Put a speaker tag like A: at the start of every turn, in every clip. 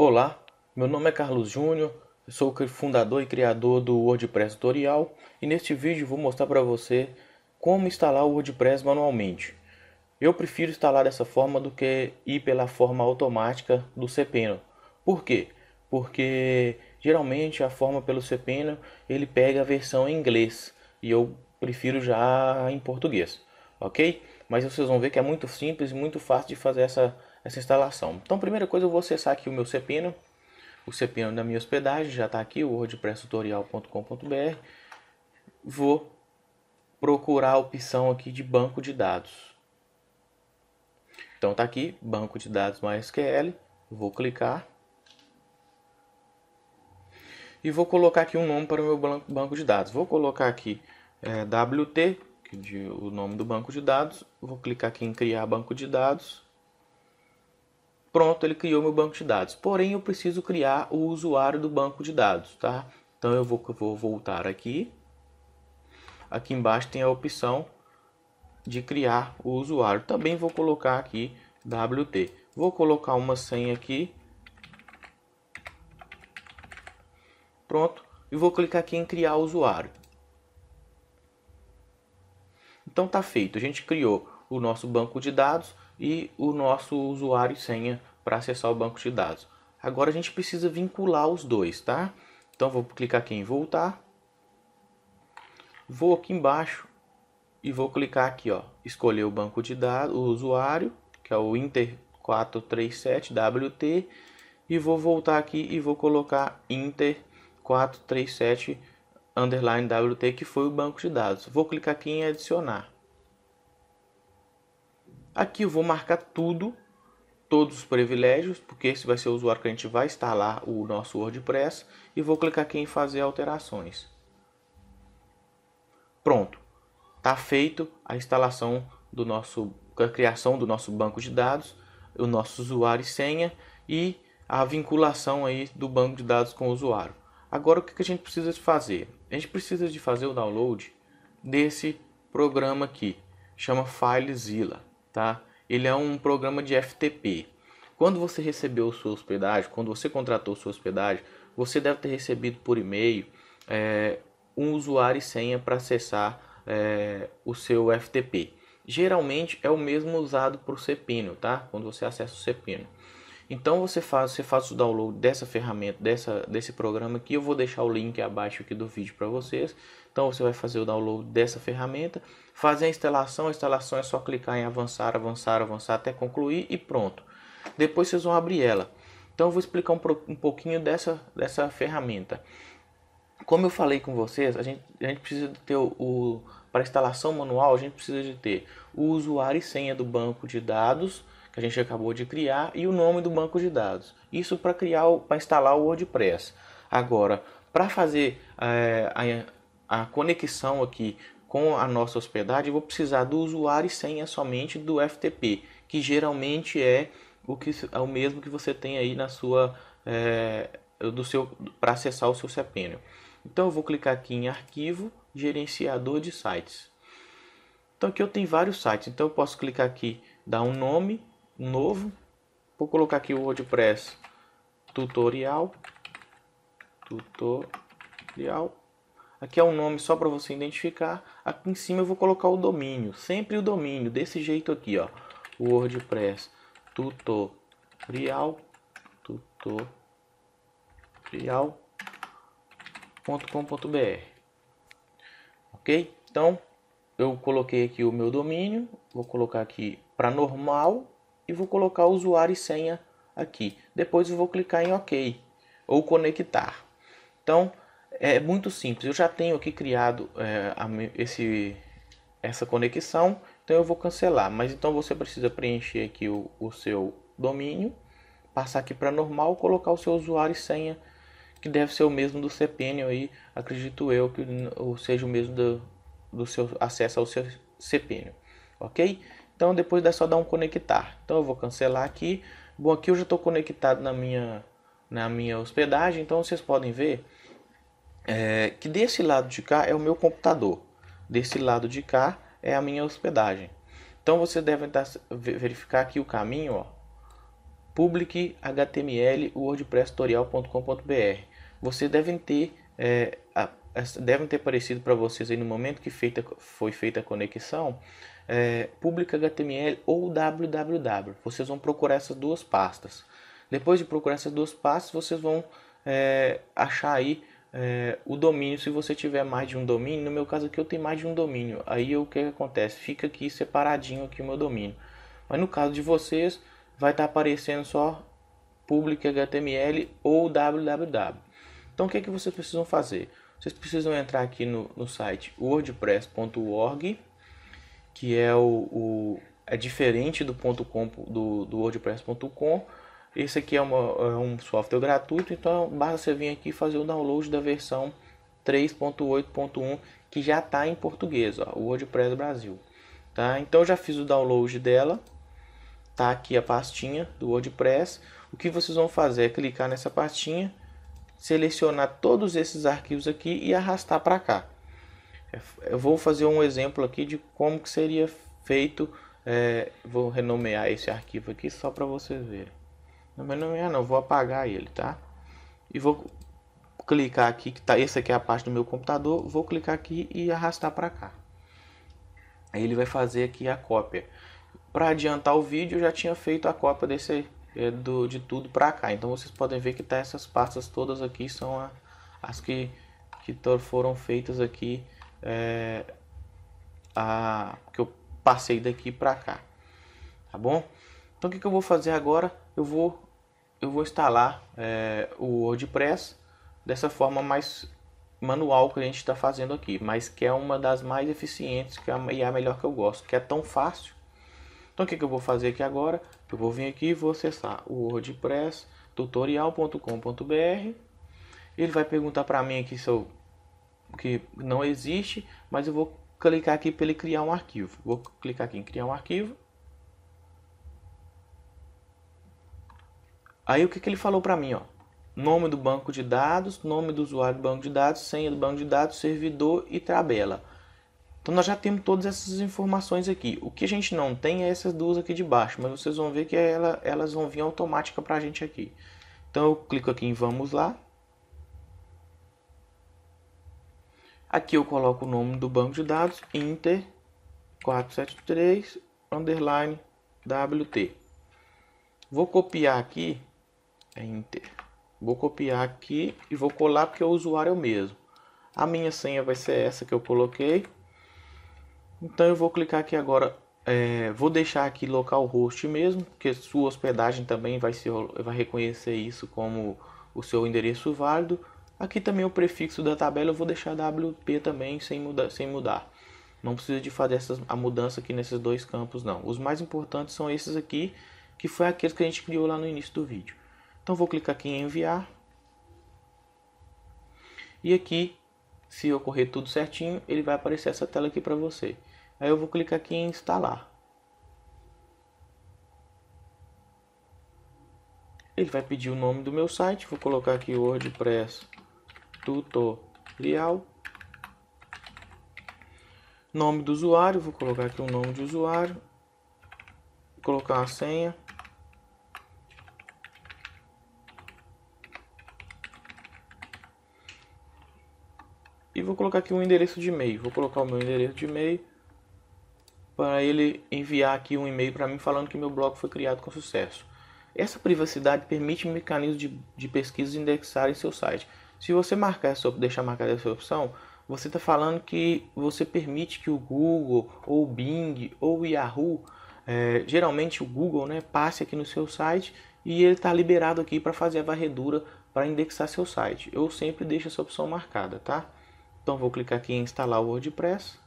A: Olá, meu nome é Carlos Júnior, eu sou o fundador e criador do WordPress Tutorial e neste vídeo vou mostrar para você como instalar o WordPress manualmente. Eu prefiro instalar dessa forma do que ir pela forma automática do cPanel. Por quê? Porque geralmente a forma pelo cPanel ele pega a versão em inglês e eu prefiro já em português, ok? Mas vocês vão ver que é muito simples e muito fácil de fazer essa instalação. Então, primeira coisa, eu vou acessar aqui o meu cPanel, o cPanel da minha hospedagem, já está aqui, o wordpresstutorial.com.br. Vou procurar a opção aqui de banco de dados. Então está aqui, banco de dados MySQL, vou clicar. E vou colocar aqui um nome para o meu banco de dados. Vou colocar aqui WT, o nome do banco de dados. Vou clicar aqui em criar banco de dados. Pronto, ele criou meu banco de dados. Porém, eu preciso criar o usuário do banco de dados, tá? Então eu vou voltar aqui. Aqui embaixo tem a opção de criar o usuário. Também vou colocar aqui WT. Vou colocar uma senha aqui. Pronto. E vou clicar aqui em criar o usuário. Então tá feito. A gente criou o nosso banco de dados e o nosso usuário e senha para acessar o banco de dados. Agora a gente precisa vincular os dois, tá? Então vou clicar aqui em voltar. Vou aqui embaixo e vou clicar aqui, ó, escolher o banco de dados, o usuário, que é o Inter437WT, e vou voltar aqui e vou colocar Inter437 WT, que foi o banco de dados. Vou clicar aqui em adicionar. Aqui eu vou marcar todos os privilégios, porque esse vai ser o usuário que a gente vai instalar o nosso WordPress, e vou clicar aqui em fazer alterações. Pronto, está feito a instalação a criação do nosso banco de dados, o nosso usuário e senha e a vinculação aí do banco de dados com o usuário. Agora o que a gente precisa de fazer? A gente precisa de fazer o download desse programa aqui, chama FileZilla, tá? Ele é um programa de FTP. Quando você recebeu sua hospedagem, quando você contratou sua hospedagem, você deve ter recebido por e-mail um usuário e senha para acessar o seu FTP. Geralmente é o mesmo usado para o cPanel, tá? Quando você acessa o cPanel. Então você faz o download dessa ferramenta, desse programa aqui. Eu vou deixar o link abaixo aqui do vídeo para vocês. Então você vai fazer o download dessa ferramenta, fazer a instalação é só clicar em avançar, avançar, avançar até concluir e pronto. Depois vocês vão abrir ela. Então eu vou explicar um pouquinho dessa ferramenta. Como eu falei com vocês, a gente precisa ter para instalação manual, a gente precisa de ter o usuário e senha do banco de dados que a gente acabou de criar e o nome do banco de dados. Isso para instalar o WordPress. Agora, para fazer a conexão aqui com a nossa hospedagem, eu vou precisar do usuário e senha somente do FTP, que geralmente é o mesmo que você tem aí na sua para acessar o seu cPanel. Então eu vou clicar aqui em arquivo, gerenciador de sites. Então aqui eu tenho vários sites, então eu posso clicar aqui, dar um nome novo, vou colocar aqui o WordPress tutorial. Aqui é um nome só para você identificar. Aqui em cima eu vou colocar o domínio, sempre o domínio, desse jeito aqui, ó, WordPress tutorial.com.br. Ok? Então eu coloquei aqui o meu domínio, vou colocar aqui para normal e vou colocar o usuário e senha aqui. Depois eu vou clicar em OK ou conectar. Então é muito simples. Eu já tenho aqui criado essa conexão, então eu vou cancelar. Mas então você precisa preencher aqui o seu domínio, passar aqui para normal, colocar o seu usuário e senha, que deve ser o mesmo do cPanel aí, acredito eu que seja o mesmo do seu acesso ao seu cPanel, ok? Então depois é só dar um conectar. Então eu vou cancelar aqui. Bom, aqui eu já estou conectado na minha hospedagem, então vocês podem ver que desse lado de cá é o meu computador, desse lado de cá é a minha hospedagem. Então você deve verificar aqui o caminho, ó, public html wordpresstutorial.com.br. Vocês devem ter aparecido para vocês aí no momento que foi feita a conexão, public html ou www. Vocês vão procurar essas duas pastas. Depois de procurar essas duas pastas, vocês vão achar aí o domínio. Se você tiver mais de um domínio, no meu caso aqui eu tenho mais de um domínio, aí o que acontece? Fica aqui separadinho aqui o meu domínio. Mas no caso de vocês, vai estar aparecendo só public html ou www. Então o que vocês precisam fazer? Vocês precisam entrar aqui no site wordpress.org, que é diferente do .com do wordpress.com. Esse aqui é um software gratuito, então basta você vir aqui e fazer o download da versão 3.8.1, que já está em português, ó, o WordPress Brasil. Tá? Então eu já fiz o download dela, tá aqui a pastinha do WordPress. O que vocês vão fazer é clicar nessa pastinha, selecionar todos esses arquivos aqui e arrastar para cá. Eu vou fazer um exemplo aqui de como que seria feito. Vou renomear esse arquivo aqui só para vocês verem. Não, vou apagar ele, tá? E vou clicar aqui, que tá, esse aqui é a parte do meu computador, vou clicar aqui e arrastar para cá. Aí ele vai fazer aqui a cópia. Para adiantar o vídeo, eu já tinha feito a cópia de tudo para cá. Então vocês podem ver que tá essas pastas todas aqui são as que foram feitas aqui, que eu passei daqui para cá, tá bom? Então o que eu vou fazer agora? Eu vou instalar o WordPress dessa forma mais manual que a gente está fazendo aqui, mas que é uma das mais eficientes e é a melhor que eu gosto, que é tão fácil. Então o que eu vou fazer aqui agora? Eu vou vir aqui e vou acessar o WordPress tutorial.com.br. Ele vai perguntar para mim aqui que não existe, mas eu vou clicar aqui para ele criar um arquivo. Vou clicar aqui em criar um arquivo. Aí o que ele falou para mim, ó? Nome do banco de dados, nome do usuário do banco de dados, senha do banco de dados, servidor e tabela. Então nós já temos todas essas informações aqui. O que a gente não tem é essas duas aqui de baixo, mas vocês vão ver que elas vão vir automática para a gente aqui. Então eu clico aqui em vamos lá. Aqui eu coloco o nome do banco de dados, Inter 473 underline WT. Vou copiar aqui. Enter. Vou copiar aqui e vou colar porque o usuário é o mesmo. A minha senha vai ser essa que eu coloquei. Então eu vou clicar aqui agora. Vou deixar aqui localhost mesmo, porque sua hospedagem também vai reconhecer isso como o seu endereço válido. Aqui também o prefixo da tabela eu vou deixar WP também sem mudar. Não precisa de fazer a mudança aqui nesses dois campos não. Os mais importantes são esses aqui, que foi aqueles que a gente criou lá no início do vídeo. Então vou clicar aqui em enviar. E aqui, se ocorrer tudo certinho, ele vai aparecer essa tela aqui para você. Aí eu vou clicar aqui em instalar. Ele vai pedir o nome do meu site. Vou colocar aqui WordPress Tutorial. Nome do usuário. Vou colocar aqui o nome de usuário. Vou colocar a senha. E vou colocar aqui um endereço de e-mail. Vou colocar o meu endereço de e-mail para ele enviar aqui um e-mail para mim falando que meu blog foi criado com sucesso. Essa privacidade permite mecanismos de pesquisa indexarem seu site. Se você deixar marcada essa opção, você está falando que você permite que o Google, ou o Bing, ou o Yahoo, geralmente o Google, né, passe aqui no seu site e ele está liberado aqui para fazer a varredura para indexar seu site. Eu sempre deixo essa opção marcada, tá? Então vou clicar aqui em instalar o WordPress.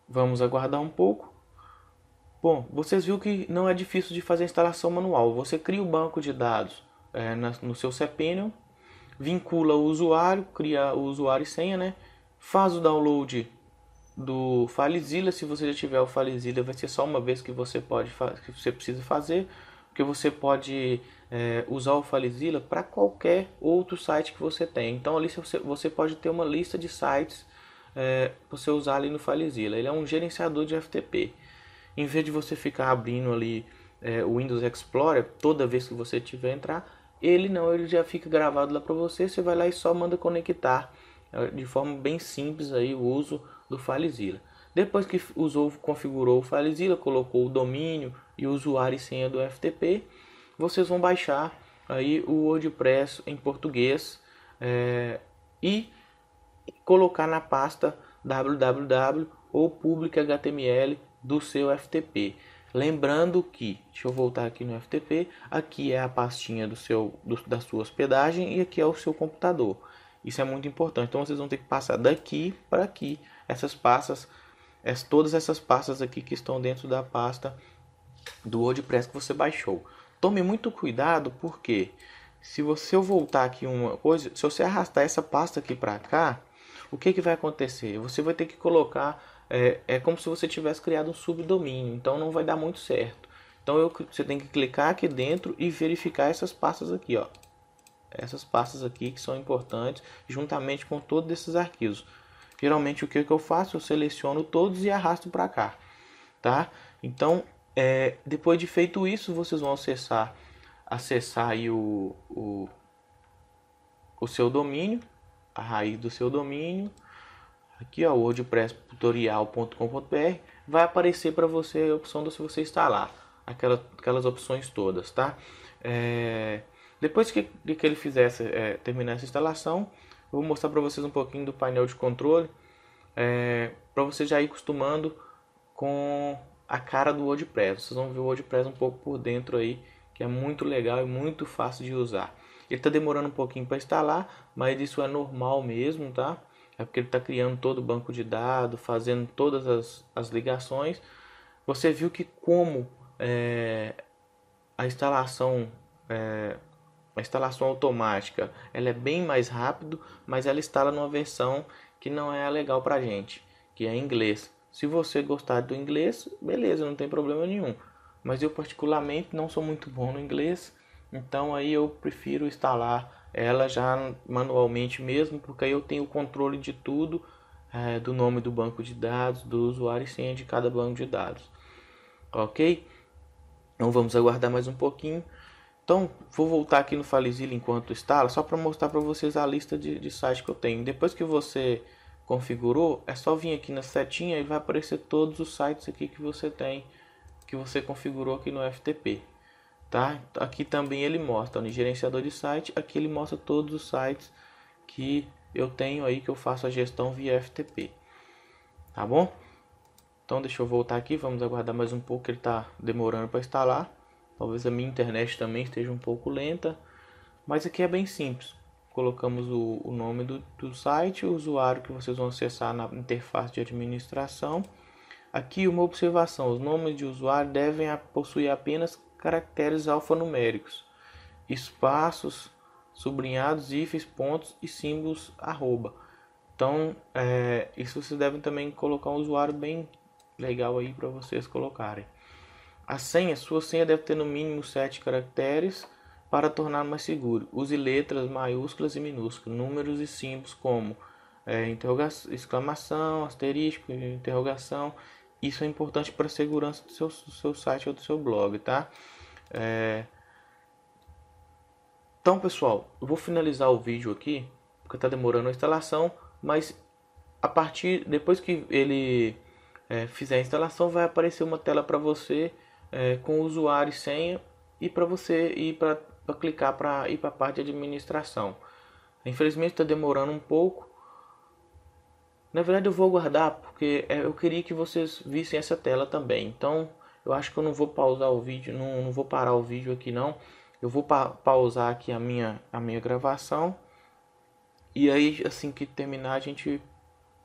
A: Vamos aguardar um pouco. Bom, vocês viram que não é difícil de fazer a instalação manual. Você cria o banco de dados no seu cPanel, vincula o usuário, cria o usuário e senha, né? Faz o download do FileZilla. Se você já tiver o FileZilla, vai ser só uma vez que você precisa fazer, porque você pode usar o FileZilla para qualquer outro site que você tem. Então ali você pode ter uma lista de sites você usar ali no FileZilla. Ele é um gerenciador de FTP. Em vez de você ficar abrindo ali o Windows Explorer toda vez que você tiver entrar, ele não, ele já fica gravado lá para você. Você vai lá e só manda conectar de forma bem simples aí o uso do FileZilla. Depois que configurou o FileZilla, colocou o domínio e o usuário e senha do FTP, vocês vão baixar aí o WordPress em português e colocar na pasta www ou public HTML do seu FTP. Lembrando que, deixa eu voltar aqui no FTP, aqui é a pastinha da sua hospedagem e aqui é o seu computador. Isso é muito importante. Então vocês vão ter que passar daqui para aqui essas pastas, todas essas pastas aqui que estão dentro da pasta do WordPress que você baixou. Tome muito cuidado, porque se eu voltar aqui uma coisa, se você arrastar essa pasta aqui para cá, o que vai acontecer? Você vai ter que colocar, é como se você tivesse criado um subdomínio, então não vai dar muito certo. Então você tem que clicar aqui dentro e verificar essas pastas aqui, ó. Essas pastas aqui que são importantes, juntamente com todos esses arquivos. Geralmente o que eu faço? Eu seleciono todos e arrasto para cá, tá? Então, depois de feito isso, vocês vão acessar aí o seu domínio, a raiz do seu domínio. Aqui, ó, wordpresstutorial.com.br, vai aparecer para você a opção de você instalar aquelas opções todas, tá? Depois que ele terminar essa instalação, eu vou mostrar para vocês um pouquinho do painel de controle, para você já ir acostumando com a cara do WordPress. Vocês vão ver o WordPress um pouco por dentro aí, que é muito legal e muito fácil de usar. Ele está demorando um pouquinho para instalar, mas isso é normal mesmo, tá? É porque ele está criando todo o banco de dados, fazendo todas as ligações. Você viu que como a instalação automática, ela é bem mais rápido, mas ela instala numa versão que não é legal para gente, que é em inglês. Se você gostar do inglês, beleza, não tem problema nenhum. Mas eu particularmente não sou muito bom no inglês, então aí eu prefiro instalar ela já manualmente mesmo, porque aí eu tenho o controle de tudo, do nome do banco de dados, do usuário e senha de cada banco de dados. Ok? Então vamos aguardar mais um pouquinho. Então vou voltar aqui no FileZilla enquanto instala, só para mostrar para vocês a lista de sites que eu tenho. Depois que você configurou, é só vir aqui na setinha e vai aparecer todos os sites aqui que você tem, que você configurou aqui no FTP, tá? Aqui também ele mostra no gerenciador de site, aqui ele mostra todos os sites que eu tenho aí, que eu faço a gestão via FTP, tá bom? Então deixa eu voltar aqui, vamos aguardar mais um pouco, ele está demorando para instalar. Talvez a minha internet também esteja um pouco lenta, mas aqui é bem simples. Colocamos o nome do site, o usuário que vocês vão acessar na interface de administração. Aqui uma observação: os nomes de usuário devem possuir apenas caracteres alfanuméricos, espaços, sublinhados, hífens, pontos e símbolos arroba. Então, isso vocês devem também colocar um usuário bem legal aí para vocês colocarem. A senha, sua senha deve ter no mínimo 7 caracteres para tornar mais seguro. Use letras maiúsculas e minúsculas, números e símbolos como exclamação, asterisco, interrogação. Isso é importante para a segurança do seu site ou do seu blog, tá? Então, pessoal, eu vou finalizar o vídeo aqui, porque está demorando a instalação, mas depois que ele fizer a instalação, vai aparecer uma tela para você com usuário e senha, e para você ir para clicar para ir para a parte de administração. Infelizmente está demorando um pouco. Na verdade eu vou aguardar, porque eu queria que vocês vissem essa tela também. Então eu acho que eu não vou pausar o vídeo, não vou parar o vídeo aqui não. Eu vou pausar aqui a minha gravação, e aí assim que terminar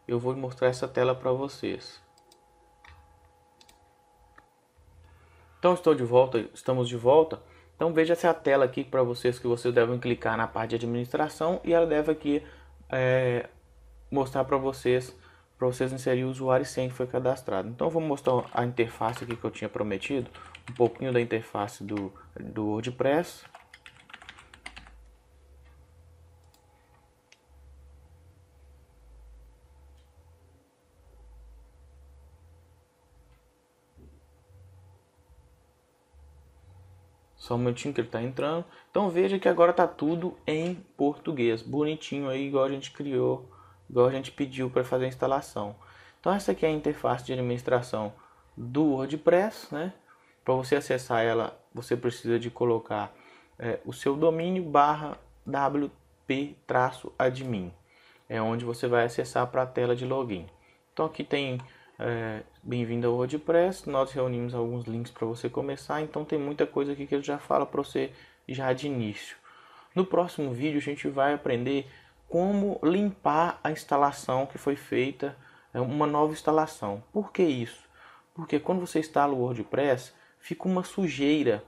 A: eu vou mostrar essa tela para vocês. Então estamos de volta. Então veja essa tela aqui para vocês, que vocês devem clicar na parte de administração, e ela deve aqui mostrar para vocês inserir o usuário e senha que foi cadastrado. Então eu vou mostrar a interface aqui que eu tinha prometido, um pouquinho da interface do WordPress. Só um minutinho que ele está entrando. Então veja que agora está tudo em português, bonitinho aí, igual a gente criou, igual a gente pediu para fazer a instalação. Então essa aqui é a interface de administração do WordPress, né? Para você acessar ela, você precisa de colocar o seu domínio /wp-admin. É onde você vai acessar para a tela de login. Então aqui tem bem-vindo ao WordPress. Nós reunimos alguns links para você começar. Então tem muita coisa aqui que ele já fala para você já de início. No próximo vídeo a gente vai aprender como limpar a instalação que foi feita, uma nova instalação. Por que isso? Porque quando você instala o WordPress, fica uma sujeira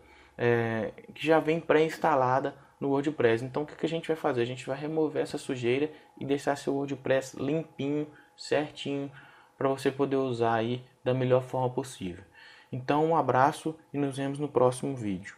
A: que já vem pré-instalada no WordPress. Então o que a gente vai fazer? A gente vai remover essa sujeira e deixar seu WordPress limpinho, certinho, para você poder usar aí da melhor forma possível. Então um abraço e nos vemos no próximo vídeo.